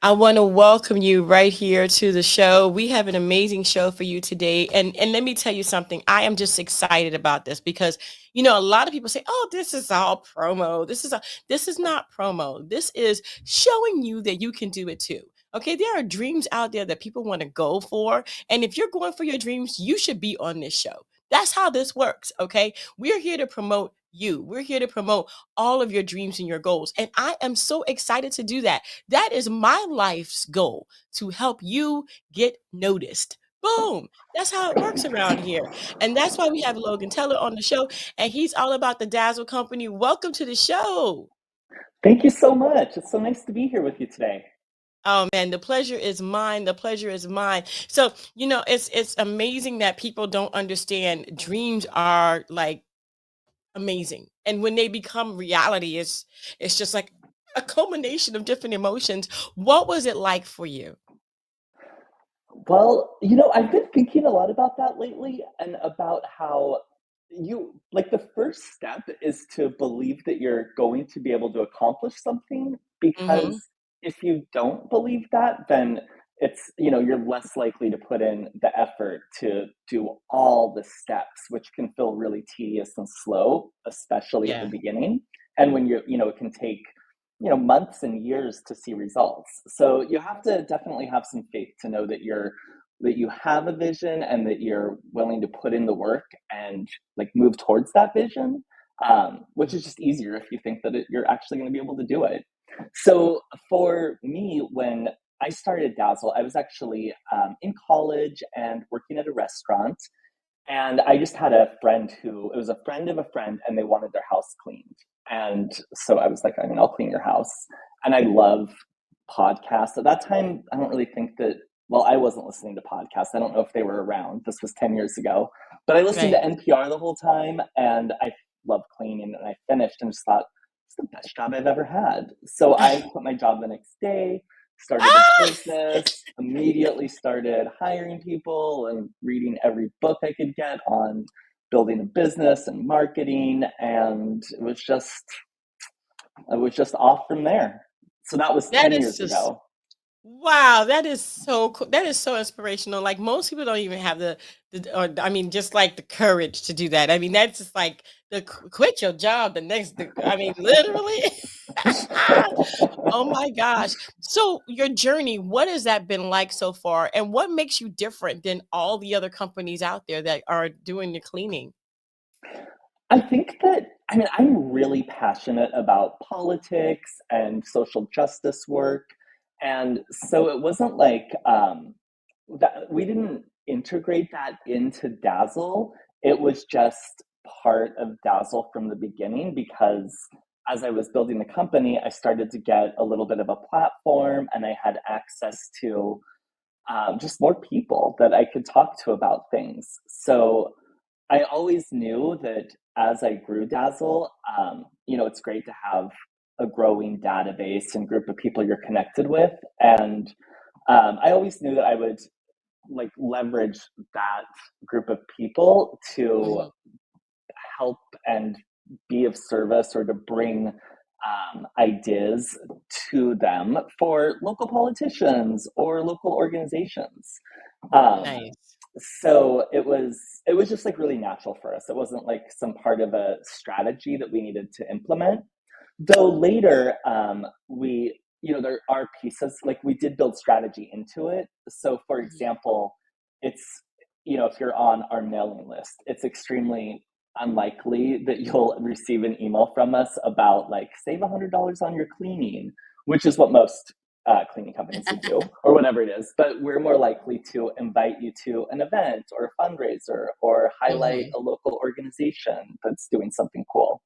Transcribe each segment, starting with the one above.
I want to welcome you right here to the show. We have an amazing show for you today. And let me tell you something. I am just excited about this because a lot of people say, "Oh, this is all promo. This is not promo. This is showing you that you can do it too." Okay, there are dreams out there that people want to go for, and if you're going for your dreams, you should be on this show. That's how this works, okay? We're here to promote you. We're here to promote all of your dreams and your goals. And I am so excited to do that. That is my life's goal, to help you get noticed. Boom. That's how it works around here. And that's why we have Logan Teller on the show. And he's all about the Dazzle Company. Welcome to the show. Thank you so much. It's so nice to be here with you today. Oh man, the pleasure is mine. The pleasure is mine. So, it's amazing that people don't understand dreams are like amazing. And when they become reality, it's just like a culmination of different emotions. What was it like for you? Well, I've been thinking a lot about that lately and about how like the first step is to believe that you're going to be able to accomplish something because Mhm. if you don't believe that, then you're less likely to put in the effort to do all the steps, which can feel really tedious and slow, especially at the Yeah. beginning. And when it can take months and years to see results. So you have to definitely have some faith to know that you have a vision and that you're willing to put in the work and like move towards that vision, which is just easier if you think that you're actually going to be able to do it. So for me, when I started Dazzle, I was actually in college and working at a restaurant. And I just had a friend it was a friend of a friend, and they wanted their house cleaned. And so I was like, I mean, I'll clean your house. And I love podcasts. At that time, I don't really think that, well, I wasn't listening to podcasts. I don't know if they were around. This was 10 years ago. But I listened Right. to NPR the whole time, and I loved cleaning. And I finished and just thought, it's the best job I've ever had. So I quit my job the next day, started a Ah! business, immediately started hiring people and reading every book I could get on building a business and marketing. And it was just off from there. So that was That 10 is years just ago. wow, that is so cool. That is so inspirational. Like most people don't even have or I mean, just like the courage to do that. I mean, that's just like quit your job I mean, literally. Oh my gosh. So your journey, what has that been like so far? And what makes you different than all the other companies out there that are doing the cleaning? I think that, I mean, I'm really passionate about politics and social justice work. And so it wasn't like that we didn't integrate that into Dazzle. It was just part of Dazzle from the beginning because as I was building the company, I started to get a little bit of a platform and I had access to just more people that I could talk to about things. So I always knew that as I grew Dazzle, it's great to have a growing database and group of people you're connected with. And I always knew that I would like leverage that group of people to Mhm. help and be of service or to bring ideas to them for local politicians or local organizations. Um, Nice. so it was just like really natural for us. It wasn't like some part of a strategy that we needed to implement. Though later, there are pieces like we did build strategy into it. So, for Mhm. example, it's if you're on our mailing list, it's extremely unlikely that you'll receive an email from us about like save $100 on your cleaning, which is what most cleaning companies would do, or whatever it is. But we're more likely to invite you to an event or a fundraiser or highlight Mhm. a local organization that's doing something cool,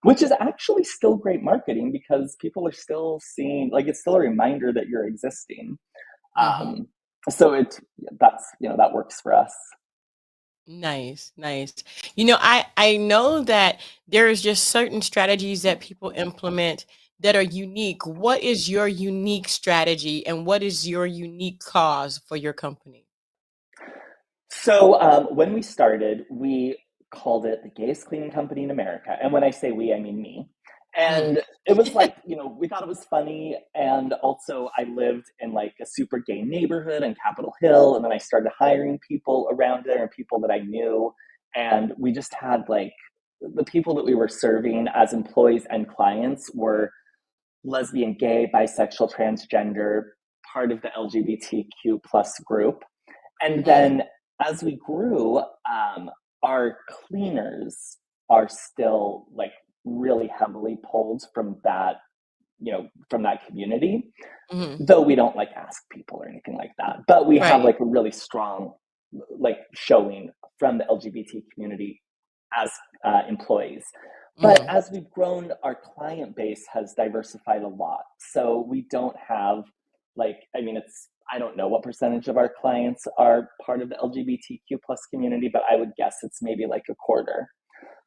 which is actually still great marketing because people are still seeing, like, it's still a reminder that you're existing. Mhm. um so that works for us. Nice, nice. I know that there's just certain strategies that people implement that are unique. What is your unique strategy and what is your unique cause for your company? So when we started, we called it the gayest cleaning company in America, and when I say we, I mean me. Mhm. And it was like, we thought it was funny. And also, I lived in like a super gay neighborhood in Capitol Hill. And then I started hiring people around there and people that I knew. And we just had like the people that we were serving as employees and clients were lesbian, gay, bisexual, transgender, part of the LGBTQ plus group. And Mhm. then as we grew, our cleaners are still like really heavily pulled from that, from that community, Mhm. though we don't like ask people or anything like that. But we have Right. like a really strong like showing from the LGBT community as employees. But Mhm. as we've grown, our client base has diversified a lot. So we don't have like, I mean, I don't know what percentage of our clients are part of the LGBTQ plus community, but I would guess it's maybe like a quarter.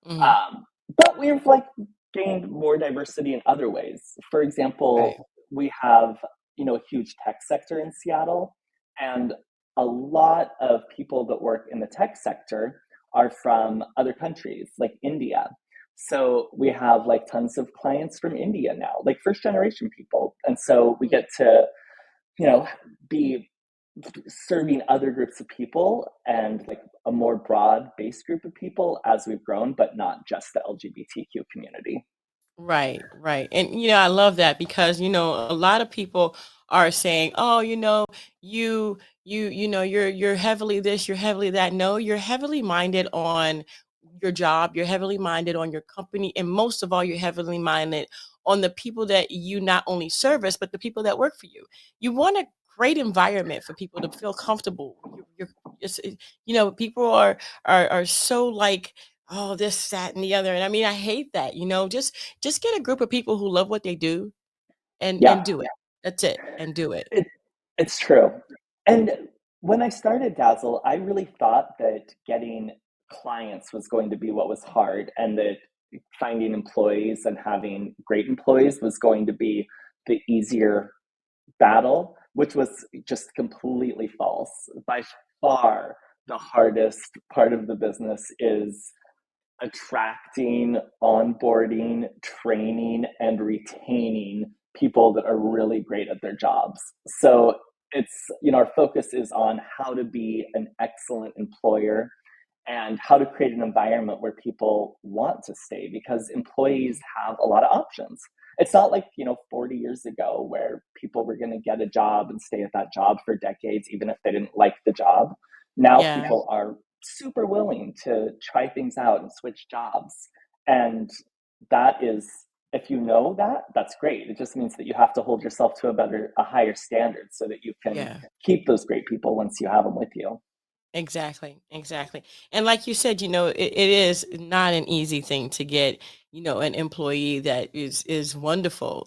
Mhm. Um, but we've like gained more diversity in other ways. For Right. example, we have, a huge tech sector in Seattle, and a lot of people that work in the tech sector are from other countries like India. So we have like tons of clients from India now, like first generation people. And so we get to, you know, be serving other groups of people and like a more broad based group of people as we've grown, but not just the LGBTQ community. Right, right. And I love that because a lot of people are saying, "Oh, you're heavily this, you're heavily that." No, you're heavily minded on your job, you're heavily minded on your company, and most of all, you're heavily minded on the people that you not only service, but the people that work for you. You want a great environment for people to feel comfortable. People are so like, oh, this, that, and the other. And I mean, I hate that, just get a group of people who love what they do and Yeah, do it. That's it. And do it. it, it's true. And when I started Dazzle, I really thought that getting clients was going to be what was hard, and that finding employees and having great employees was going to be the easier battle, which was just completely false. By far, the hardest part of the business is attracting, onboarding, training, and retaining people that are really great at their jobs. So our focus is on how to be an excellent employer and how to create an environment where people want to stay because employees Mhm. have a lot of options. It's not like, 40 years ago where people were going to get a job and stay at that job for decades, even if they didn't like the job. Now Yeah. people are super willing to try things out and switch jobs. And that is, if you know that, that's great. It just means that you have to hold yourself to a higher standard so that you can Yeah. keep those great people once you have them with you. Exactly, exactly. And like you said, it is not an easy thing to get, an employee that is wonderful.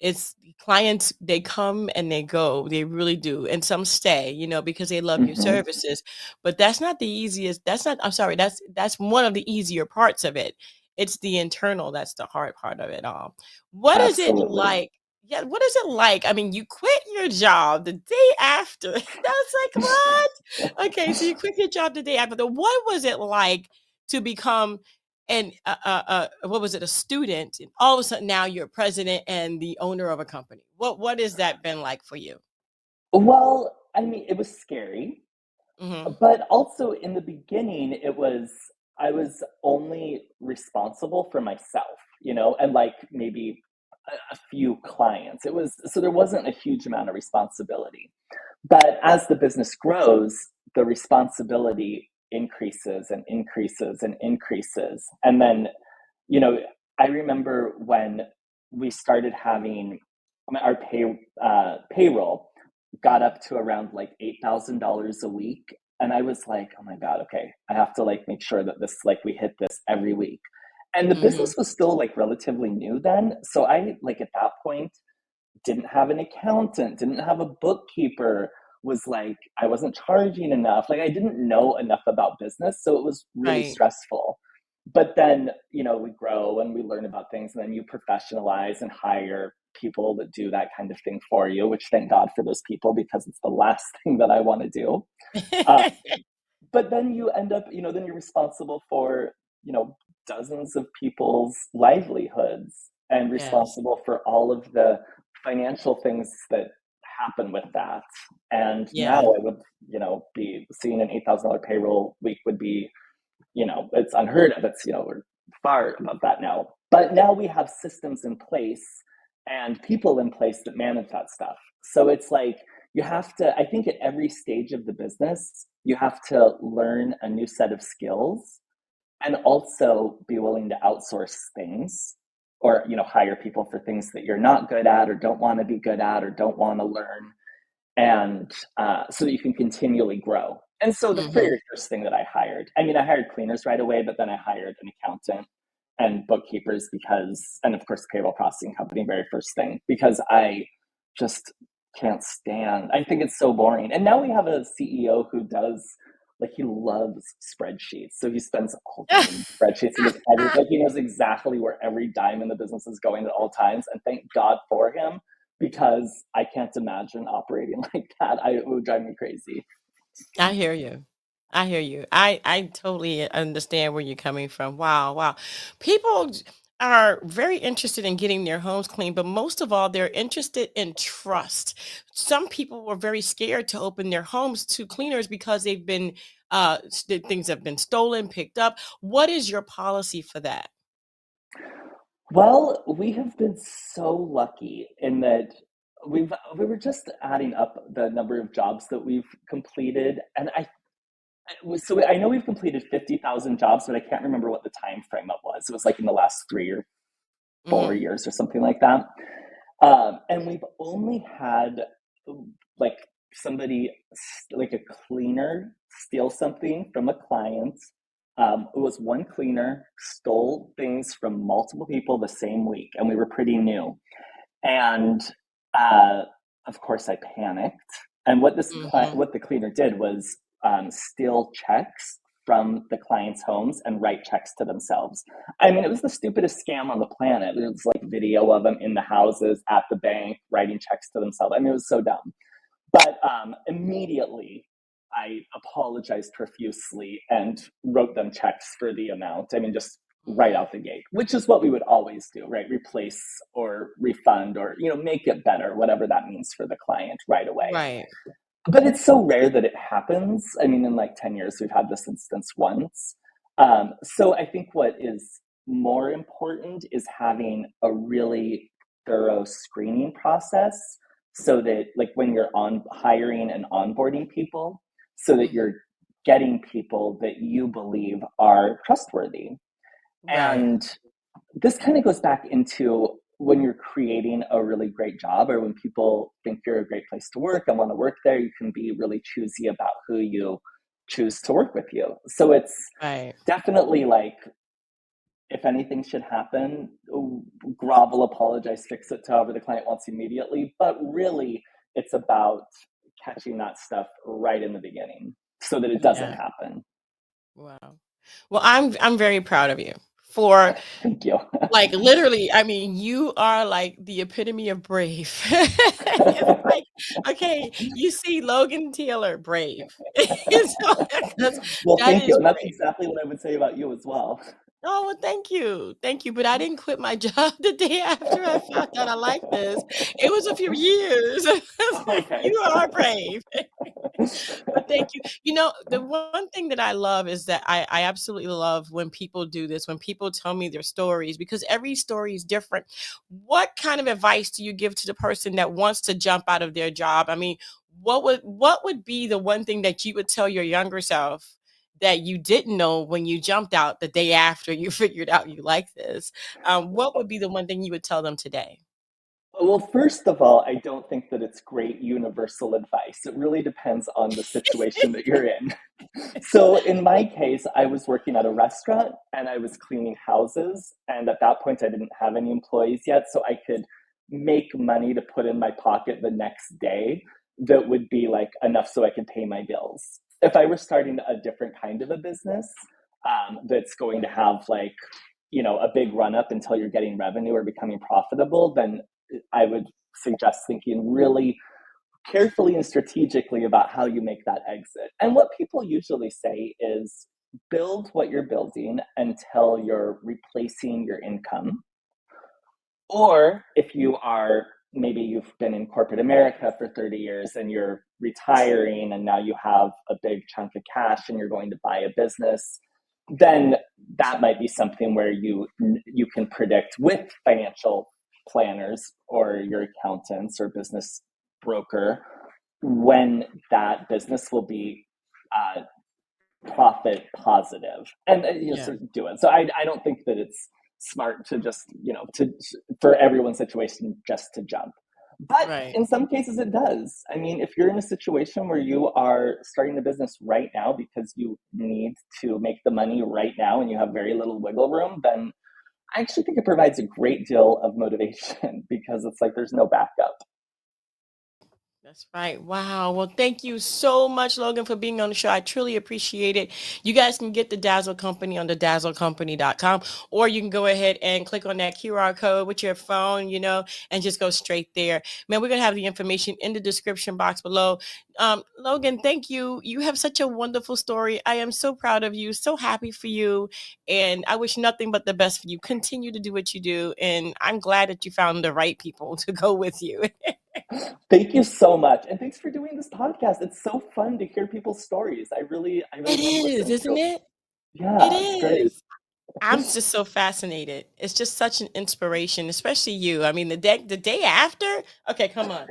It's clients, they come and they go. They really do. And some stay, because they love your Hmm. services. But that's not the easiest. That's not, I'm sorry, that's one of the easier parts of it. It's the internal, that's the hard part of it all. What is it Absolutely. like? Yeah, what is it like? I mean, you quit your job the day after. That's like, what? Okay, so you quit your job the day after. What was it like to become what was it, a student, and all of a sudden now you're president and the owner of a company? What has that been like for you? Well, I mean, it was scary, Mhm. but also in the beginning, I was only responsible for myself, and like maybe a few clients. So there wasn't a huge amount of responsibility. But as the business grows, the responsibility increases and increases and increases. And then, you know, I remember when we started having our payroll got Mhm. up to around like $8,000 a week. And I was like, oh my God, okay, I have to like make sure that we hit this every week. And the Mhm. business was still like relatively new then. So I like at that point didn't have an accountant, didn't have a bookkeeper, was like, I wasn't charging enough. Like, I didn't know enough about business. So it was really Right. stressful. But then, we grow and we learn about things, and then you professionalize and hire people that do that kind of thing for you, which thank God for those people because it's the last thing that I want to do. Uh, but then you end up, then you're responsible for, dozens of people's livelihoods and Yes. responsible for all of the financial things that happen with that. And now Yeah. I would, be seeing an $8,000 payroll week would be, it's unheard of. It's, we're far above that now. But now we have systems in place and people in place that manage that stuff. So it's like you have to, I think at every stage of the business, you have to learn a new set of skills and also be willing to outsource things or, hire people for things that you're not good at or don't want to be good at or don't want to learn, and so that you can continually grow. And so the Hmm. very first thing that I hired cleaners right away, but then I hired an accountant and bookkeepers and of course, payroll processing company, very first thing, because I just can't stand, I think it's so boring. And now we have a CEO who does, like, he loves spreadsheets. So he spends all day in spreadsheets and just like he knows exactly where every dime in the business is going at all times. And thank God for him, because I can't imagine operating like that. It would drive me crazy. I hear you. I hear you. I totally understand where you're coming from. Wow, wow. People are very interested in getting their homes clean, but most of all, they're interested in trust. Some people were very scared to open their homes to cleaners because they've been things have been stolen, picked up. What is your policy for that? Well, we have been so lucky in that we were just adding up the number of jobs that we've completed, and I know we've completed 50,000 jobs, but I can't remember what the time frame it was. It was like in the last 3 or 4 years or something like that. And we've only had like somebody, like a cleaner, steal something from a client. It was one cleaner stole things from multiple people the same week, and we were pretty new. And uh, of course, I panicked. And Hmm. what the cleaner did was steal checks from the clients' homes and write checks to themselves. I mean, it was the stupidest scam on the planet. It was like video of them in the houses, at the bank, writing checks to themselves. I mean, it was so dumb. But immediately, I apologized profusely and wrote them checks for the amount. I mean, just right Hmm. out the gate, which is what we would always do, right? Replace or refund or, make it better, whatever that means for the client right away. Right. But it's so rare that it happens. I mean, in like 10 years, we've had this instance once. So I think what is more important is having a really thorough screening process so that, like, when you're on hiring and onboarding people, so that Hmm. you're getting people that you believe are trustworthy. Right. And this kind of goes back into when you're creating a really great job, or when people think you're a great place to work and want to work there, you can be really choosy about who you choose to work with you. So it's Right. definitely like, if anything should happen, grovel, apologize, fix it to however the client wants immediately. But really, it's about catching that stuff right in the beginning so that it doesn't Yeah. happen. Wow. Well, I'm very proud of you for Thank you. like literally. I mean, you are like the epitome of brave. It's like, okay, you see Logan Taylor, brave. So, Well, that thank you. is And that's brave. exactly what I would say about you as well. Oh, well, thank you. But I didn't quit my job the day after I found out I like this. It was a few years. Okay. You are brave. But thank you. The one thing that I love is that I absolutely love when people do this, when people tell me their stories, because every story is different. What kind of advice do you give to the person that wants to jump out of their job? I mean, what would be the one thing that you would tell your younger self that you didn't know when you jumped out the day after you figured out you like this? What would be the one thing you would tell them today? Well, first of all, I don't think that it's great universal advice. It really depends on the situation that you're in. So, in my case, I was working at a restaurant and I was cleaning houses. And at that point, I didn't have any employees yet. So, I could make money to put in my pocket the next day that would be like enough so I could pay my bills. If I were starting a different kind of a business, that's going to have, like, a big run up until you're getting revenue or becoming profitable, then I would suggest thinking really carefully and strategically about how you make that exit. And what people usually say is build what you're building until you're replacing your income. Or if you are, maybe you've been in corporate America for 30 years and you're retiring and now you have a big chunk of cash and you're going to buy a business, then that might be something where you can predict with financial planners or your accountants or business broker when that business will be uh, profit positive, and you Yeah. sort of do it. So I don't think that it's smart to just to for everyone's situation just to jump, but Right. in some cases it does. I mean, if you're in a situation where you are starting the business right now because you need to make the money right now and you have very little wiggle room, then I actually think it provides a great deal of motivation because it's like there's no backup. That's right. Wow. Well, thank you so much, Logan, for being on the show. I truly appreciate it. You guys can get the Dazzle Company on the dazzlecompany.com, or you can go ahead and click on that QR code with your phone, and just go straight there. Man, we're going to have the information in the description box below. Logan, thank you. You have such a wonderful story. I am so proud of you, so happy for you. And I wish nothing but the best for you. Continue to do what you do. And I'm glad that you found the right people to go with you. Thank you so much, and thanks for doing this podcast. It's so fun to hear people's stories. I really It love is, listening to isn't them. it? It Yeah, it's great. is. I'm just so fascinated. It's just such an inspiration, especially you. I mean, the day after. Okay, come on.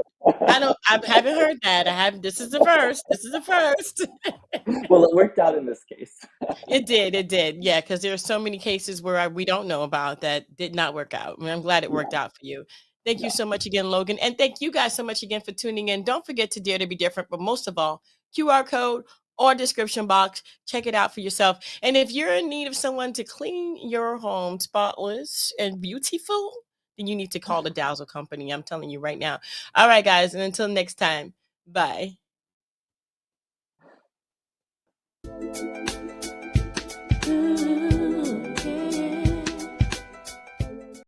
I haven't heard that. I have. This is the first. This is the first. Well, it worked out in this case. It did. It did. Yeah, because there are so many cases where we don't know about that did not work out. I mean, I'm glad it worked Yeah, out for you. Thank you yeah. so much again, Logan. And thank you guys so much again for tuning in. Don't forget to dare to be different, but most of all, QR code or description box. Check it out for yourself. And if you're in need of someone to clean your home spotless and beautiful, then you need to call the Dazzle Company. I'm telling you right now. All right, guys. And until next time, bye.